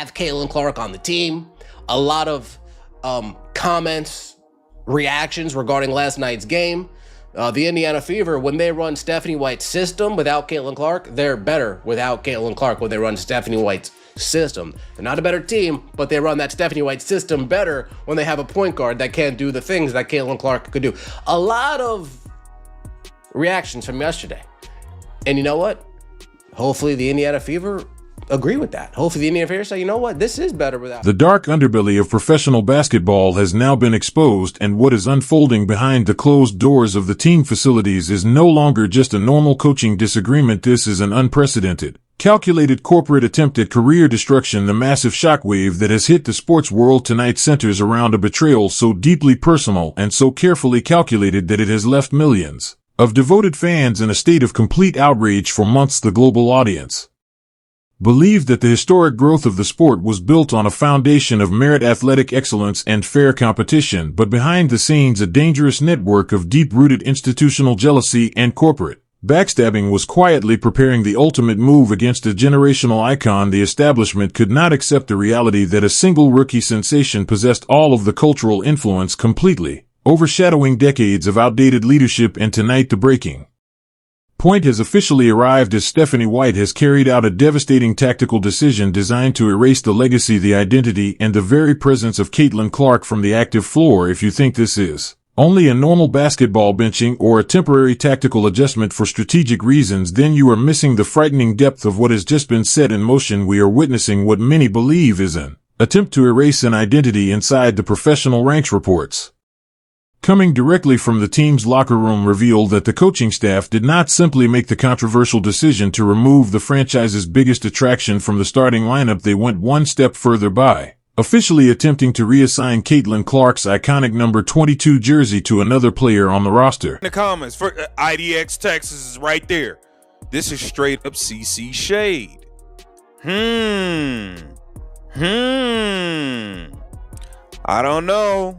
have Caitlin Clark on the team. A lot of comments, reactions regarding last night's game. The Indiana Fever, when they run Stephanie White's system without Caitlin Clark, they're better without Caitlin Clark when they run Stephanie White's system. They're not a better team, but they run that Stephanie White system better when they have a point guard that can't do the things that Caitlin Clark could do. A lot of reactions from yesterday. And you know what? Hopefully the Indiana Fever agree with that. Hopefully the Indiana Fever say, you know what? This is better without. The dark underbelly of professional basketball has now been exposed, and what is unfolding behind the closed doors of the team facilities is no longer just a normal coaching disagreement. This is an unprecedented, calculated corporate attempt at career destruction. The massive shockwave that has hit the sports world tonight centers around a betrayal so deeply personal and so carefully calculated that it has left millions of devoted fans in a state of complete outrage for months. The global audience believed that the historic growth of the sport was built on a foundation of merit, athletic excellence, and fair competition, but behind the scenes a dangerous network of deep-rooted institutional jealousy and corporate backstabbing was quietly preparing the ultimate move against a generational icon. The establishment could not accept the reality that a single rookie sensation possessed all of the cultural influence, completely overshadowing decades of outdated leadership. And tonight the breaking point has officially arrived as Stephanie White has carried out a devastating tactical decision designed to erase the legacy, the identity, and the very presence of Caitlin Clark from the active floor. If you think this is only a normal basketball benching or a temporary tactical adjustment for strategic reasons, then you are missing the frightening depth of what has just been set in motion. We are witnessing what many believe is an attempt to erase an identity inside the professional ranks. Reports coming directly from the team's locker room reveal that the coaching staff did not simply make the controversial decision to remove the franchise's biggest attraction from the starting lineup. They went one step further by officially attempting to reassign Caitlin Clark's iconic number 22 jersey to another player on the roster. In the comments for IDX Texas is right there. This is straight up CC shade. I don't know.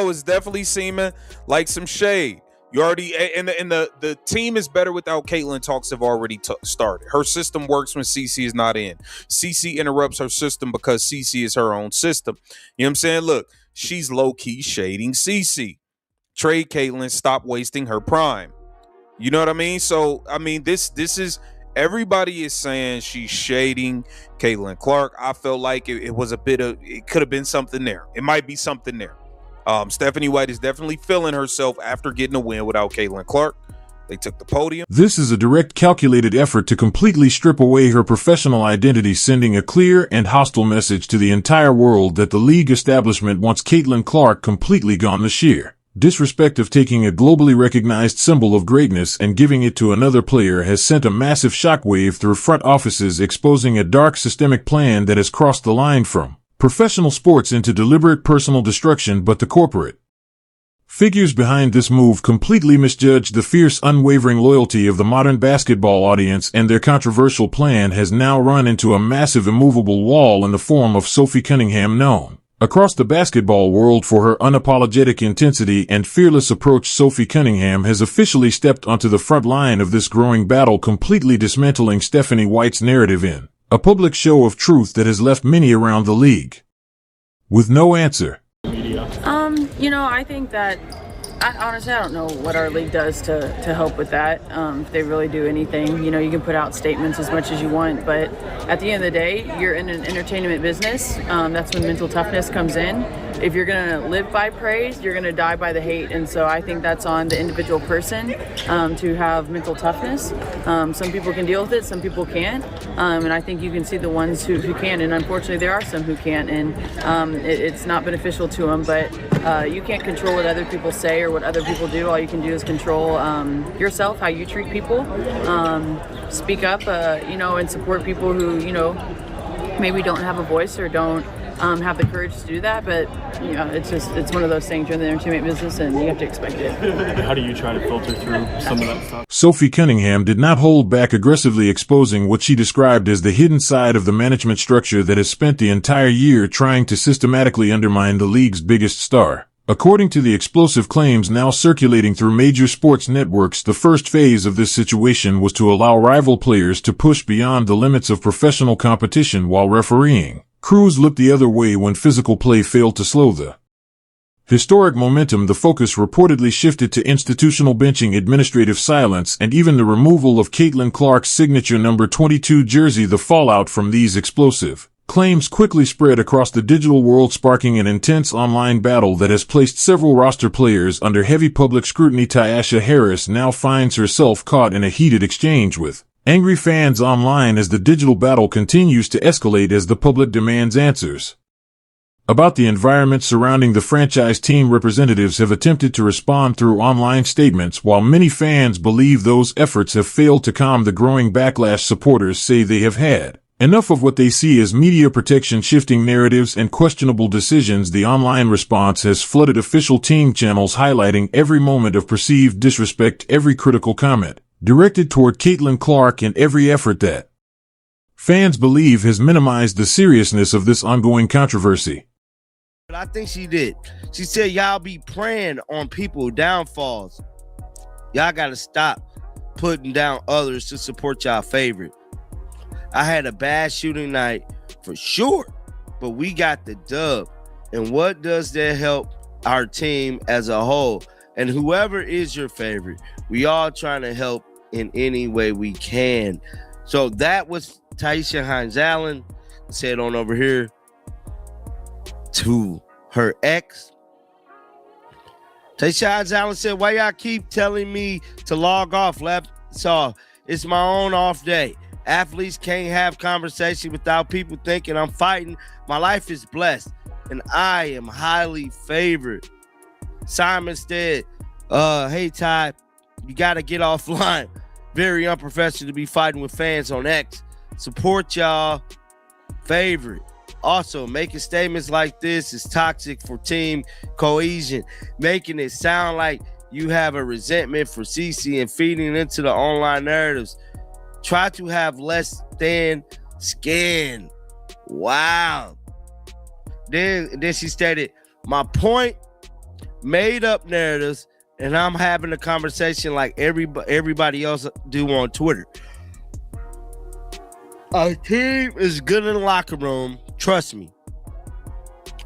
It's definitely seeming like some shade. You already, and the team is better without Caitlin. Talks have already started. Her system works when CC is not in. CC interrupts her system because CC is her own system. You know what I'm saying? Look, she's low-key shading CC. Trade Caitlin, stop wasting her prime. You know what I mean? So, I mean, this is, everybody is saying she's shading Caitlin Clark. I felt like it was a bit of, it could have been something there. It might be something there. Stephanie White is definitely feeling herself after getting a win without Caitlin Clark. They took the podium. This is a direct, calculated effort to completely strip away her professional identity, sending a clear and hostile message to the entire world that the league establishment wants Caitlin Clark completely gone. The sheer disrespect of taking a globally recognized symbol of greatness and giving it to another player has sent a massive shockwave through front offices, exposing a dark systemic plan that has crossed the line from professional sports into deliberate personal destruction. But the corporate figures behind this move completely misjudged the fierce, unwavering loyalty of the modern basketball audience, and their controversial plan has now run into a massive immovable wall in the form of Sophie Cunningham, known across the basketball world for her unapologetic intensity and fearless approach. Sophie Cunningham has officially stepped onto the front line of this growing battle, completely dismantling Stephanie White's narrative in a public show of truth that has left many around the league with no answer. I think that, honestly, I don't know what our league does to help with that. If they really do anything, you can put out statements as much as you want, but at the end of the day, you're in an entertainment business. That's when mental toughness comes in. If you're going to live by praise, you're going to die by the hate. And so I think that's on the individual person to have mental toughness. Some people can deal with it, some people can't. And I think you can see the ones who can. And unfortunately, there are some who can't. And it's not beneficial to them. But you can't control what other people say or what other people do. All you can do is control yourself, how you treat people. Speak up, and support people who, maybe don't have a voice or don't have the courage to do that, but it's one of those things. You're in the entertainment business and you have to expect it. How do you try to filter through some of that stuff? Sophie Cunningham did not hold back, aggressively exposing what she described as the hidden side of the management structure that has spent the entire year trying to systematically undermine the league's biggest star. According to the explosive claims now circulating through major sports networks, the first phase of this situation was to allow rival players to push beyond the limits of professional competition while refereeing Crews looked the other way when physical play failed to slow the historic momentum. The focus reportedly shifted to institutional benching, administrative silence, and even the removal of Caitlin Clark's signature number 22 jersey. The fallout from these explosive claims quickly spread across the digital world, sparking an intense online battle that has placed several roster players under heavy public scrutiny. Tyasha Harris now finds herself caught in a heated exchange with angry fans online as the digital battle continues to escalate as the public demands answers about the environment surrounding the franchise. Team representatives have attempted to respond through online statements, while many fans believe those efforts have failed to calm the growing backlash. Supporters say they have had enough of what they see as media protection, shifting narratives, and questionable decisions. The online response has flooded official team channels, highlighting every moment of perceived disrespect, every critical comment directed toward Caitlin Clark, and every effort that fans believe has minimized the seriousness of this ongoing controversy. But I think she did. She said, y'all be preying on people's downfalls. Y'all got to stop putting down others to support y'all favorite. I had a bad shooting night for sure, but we got the dub. And what does that help our team as a whole? And whoever is your favorite, we all trying to help in any way we can. So that was Tyasha Hines-Allen. Said on over here to her ex. Tyasha Hines-Allen said, why y'all keep telling me to log off, Left? So it's my own off day. Athletes can't have conversation without people thinking I'm fighting. My life is blessed, and I am highly favored. Simon said, hey, Ty, you got to get offline. Very unprofessional to be fighting with fans on X. Support y'all favorite. Also, making statements like this is toxic for team cohesion, making it sound like you have a resentment for CC and feeding into the online narratives. Try to have less than skin. Wow. Then she stated, my point, made up narratives, and I'm having a conversation like everybody else do on Twitter. Our team is good in the locker room. Trust me.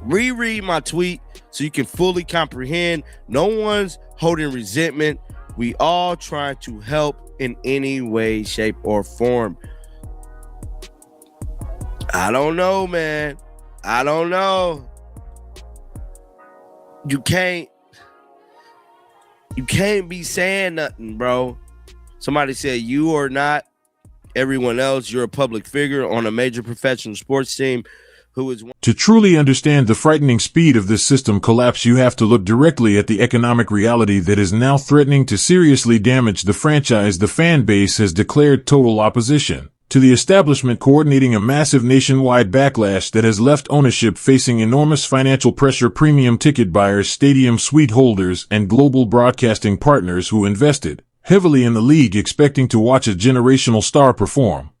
Reread my tweet so you can fully comprehend. No one's holding resentment. We all trying to help in any way, shape, or form. I don't know, man. I don't know. You can't be saying nothing, bro. Somebody said you are not everyone else. You're a public figure on a major professional sports team who is... To truly understand the frightening speed of this system collapse, you have to look directly at the economic reality that is now threatening to seriously damage the franchise. The fan base has declared total opposition to the establishment, coordinating a massive nationwide backlash that has left ownership facing enormous financial pressure. Premium ticket buyers, stadium suite holders, and global broadcasting partners who invested heavily in the league expecting to watch a generational star perform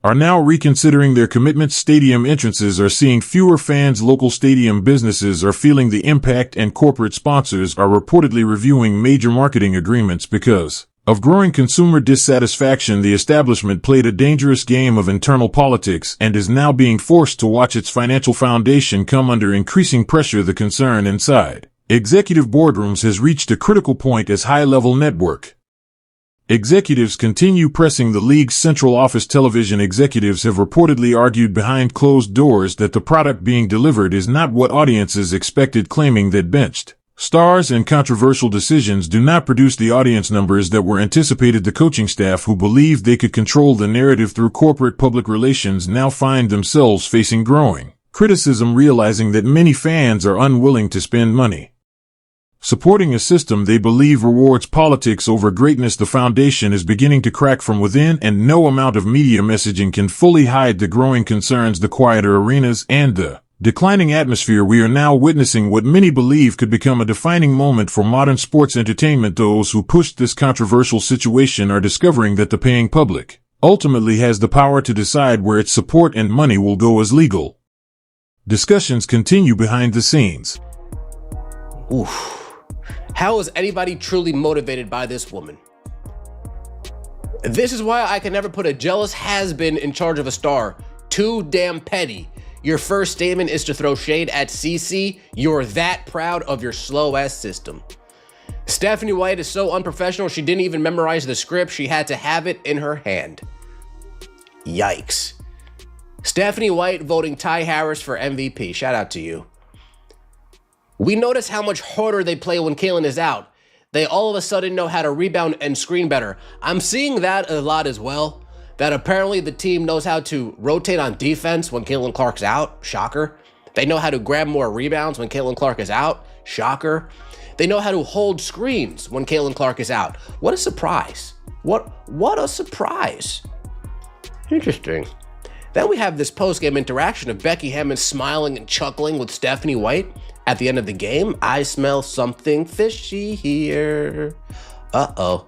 are now reconsidering their commitments. Stadium entrances are seeing fewer fans. Local stadium businesses are feeling the impact, and corporate sponsors are reportedly reviewing major marketing agreements because of growing consumer dissatisfaction. The establishment played a dangerous game of internal politics and is now being forced to watch its financial foundation come under increasing pressure. The concern inside executive boardrooms has reached a critical point as high-level network executives continue pressing the league's central office. Television executives have reportedly argued behind closed doors that the product being delivered is not what audiences expected, claiming that benched stars and controversial decisions do not produce the audience numbers that were anticipated. The coaching staff, who believed they could control the narrative through corporate public relations, now find themselves facing growing criticism, realizing that many fans are unwilling to spend money supporting a system they believe rewards politics over greatness. The foundation is beginning to crack from within, and no amount of media messaging can fully hide the growing concerns, the quieter arenas, and the declining atmosphere. We are now witnessing what many believe could become a defining moment for modern sports entertainment. Those who pushed this controversial situation are discovering that the paying public ultimately has the power to decide where its support and money will go. As legal discussions continue behind the scenes. Oof. How is anybody truly motivated by this woman? This is why I can never put a jealous has-been in charge of a star. Too damn petty. your first statement is to throw shade at CC, you're that proud of your slow-ass system. Stephanie White is so unprofessional, she didn't even memorize the script. She had to have it in her hand. Yikes. Stephanie White voting Ty Harris for MVP. Shout out to you. We notice how much harder they play when Caitlin is out. They all of a sudden know how to rebound and screen better. I'm seeing that a lot as well. That apparently the team knows how to rotate on defense when Caitlin Clark's out. Shocker. They know how to grab more rebounds when Caitlin Clark is out. Shocker. They know how to hold screens when Caitlin Clark is out. What a surprise. What a surprise. Interesting. Then we have this post-game interaction of Becky Hammond smiling and chuckling with Stephanie White at the end of the game. I smell something fishy here. Uh-oh.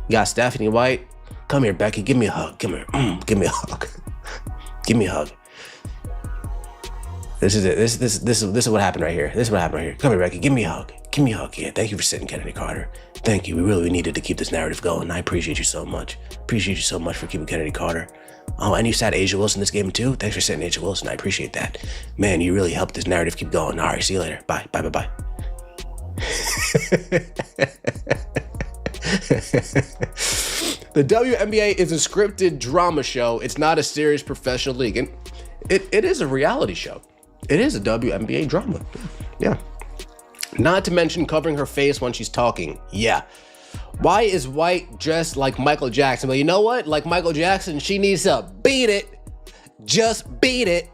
You got Stephanie White. Come here, Becky. Give me a hug. Come here. Give me a hug. Give me a hug. This is it. This is what happened right here. This is what happened right here. Come here, Becky. Give me a hug. Give me a hug. Yeah, thank you for sitting, Kennedy Carter. Thank you. We really needed to keep this narrative going. I appreciate you so much. Appreciate you so much for keeping Kennedy Carter. Oh, and you sat Asia Wilson this game too? Thanks for sitting Asia Wilson. I appreciate that. Man, you really helped this narrative keep going. All right, see you later. Bye. Bye, bye, bye. The WNBA is a scripted drama show. It's not a serious professional league. And it is a reality show. It is a WNBA drama. Yeah. Not to mention covering her face when she's talking. Yeah. Why is White dressed like Michael Jackson? Well, you know what? Like Michael Jackson, she needs to beat it. Just beat it.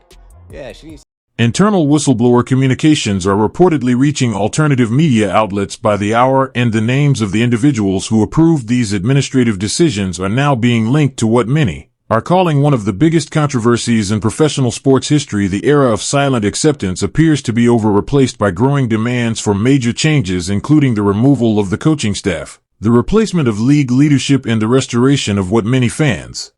Yeah, she needs. Internal whistleblower communications are reportedly reaching alternative media outlets by the hour, and the names of the individuals who approved these administrative decisions are now being linked to what many are calling one of the biggest controversies in professional sports history. The era of silent acceptance appears to be over, replaced by growing demands for major changes, including the removal of the coaching staff, the replacement of league leadership, and the restoration of what many fans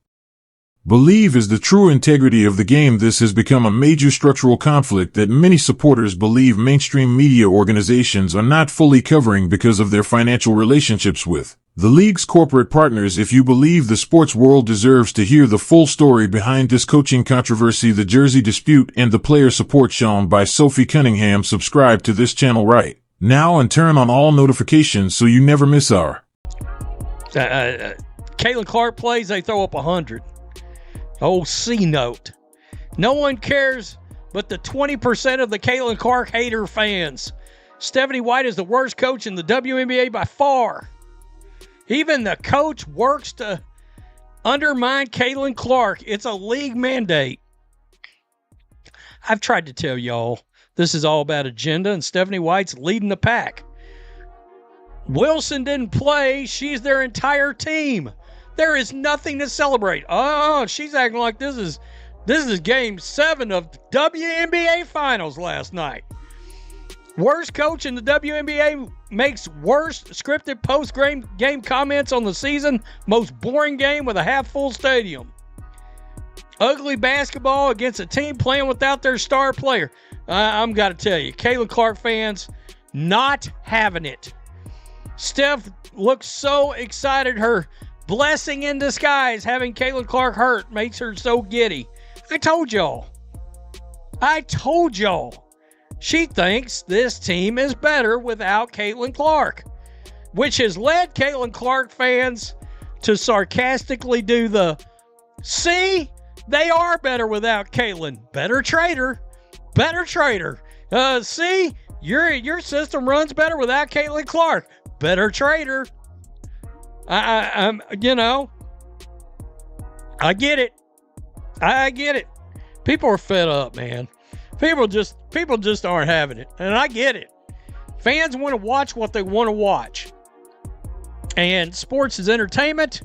believe is the true integrity of the game. This has become a major structural conflict that many supporters believe mainstream media organizations are not fully covering because of their financial relationships with the league's corporate partners. If you believe the sports world deserves to hear the full story behind this coaching controversy, the jersey dispute, and the player support shown by Sophie Cunningham, subscribe to this channel right now and turn on all notifications so you never miss our Caitlin Clark plays, they throw up 100. Old C note. No one cares but the 20% of the Caitlin Clark hater fans. Stephanie White is the worst coach in the WNBA by far. Even the coach works to undermine Caitlin Clark. It's a league mandate. I've tried to tell y'all this is all about agenda, and Stephanie White's leading the pack. Wilson didn't play. She's their entire team. There is nothing to celebrate. Oh, she's acting like this is game 7 of WNBA finals last night. Worst coach in the WNBA makes worst scripted post-game comments on the season. Most boring game with a half-full stadium. Ugly basketball against a team playing without their star player. I'm got to tell you, Caitlin Clark fans not having it. Steph looks so excited. Her blessing in disguise, having Caitlin Clark hurt, makes her so giddy. I told y'all. She thinks this team is better without Caitlin Clark, which has led Caitlin Clark fans to sarcastically do the, see, they are better without Caitlin. Better trader. See, your system runs better without Caitlin Clark. Better trader. I get it. I get it. People are fed up, man. People just aren't having it. And I get it. Fans want to watch what they want to watch. And sports is entertainment.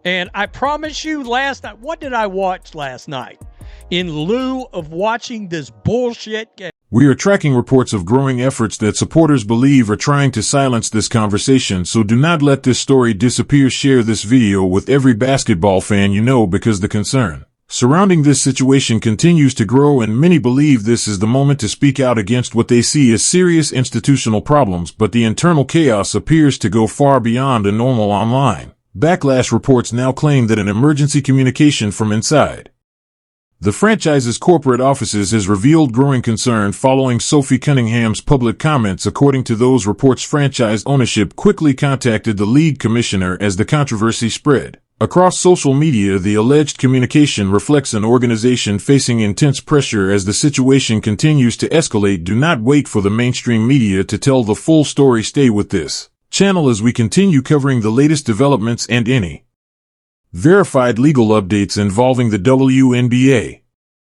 And I promise you, last night, what did I watch last night? In lieu of watching this bullshit game. We are tracking reports of growing efforts that supporters believe are trying to silence this conversation, so do not let this story disappear. Share this video with every basketball fan you know, because the concern surrounding this situation continues to grow, and many believe this is the moment to speak out against what they see as serious institutional problems, but the internal chaos appears to go far beyond a normal online backlash. Reports now claim that an emergency communication from inside The franchise's corporate offices has revealed growing concern following Sophie Cunningham's public comments. According to those reports, franchise ownership quickly contacted the league commissioner as the controversy spread. Across social media, the alleged communication reflects an organization facing intense pressure as the situation continues to escalate. Do not wait for the mainstream media to tell the full story. Stay with this channel as we continue covering the latest developments and any verified legal updates involving the WNBA.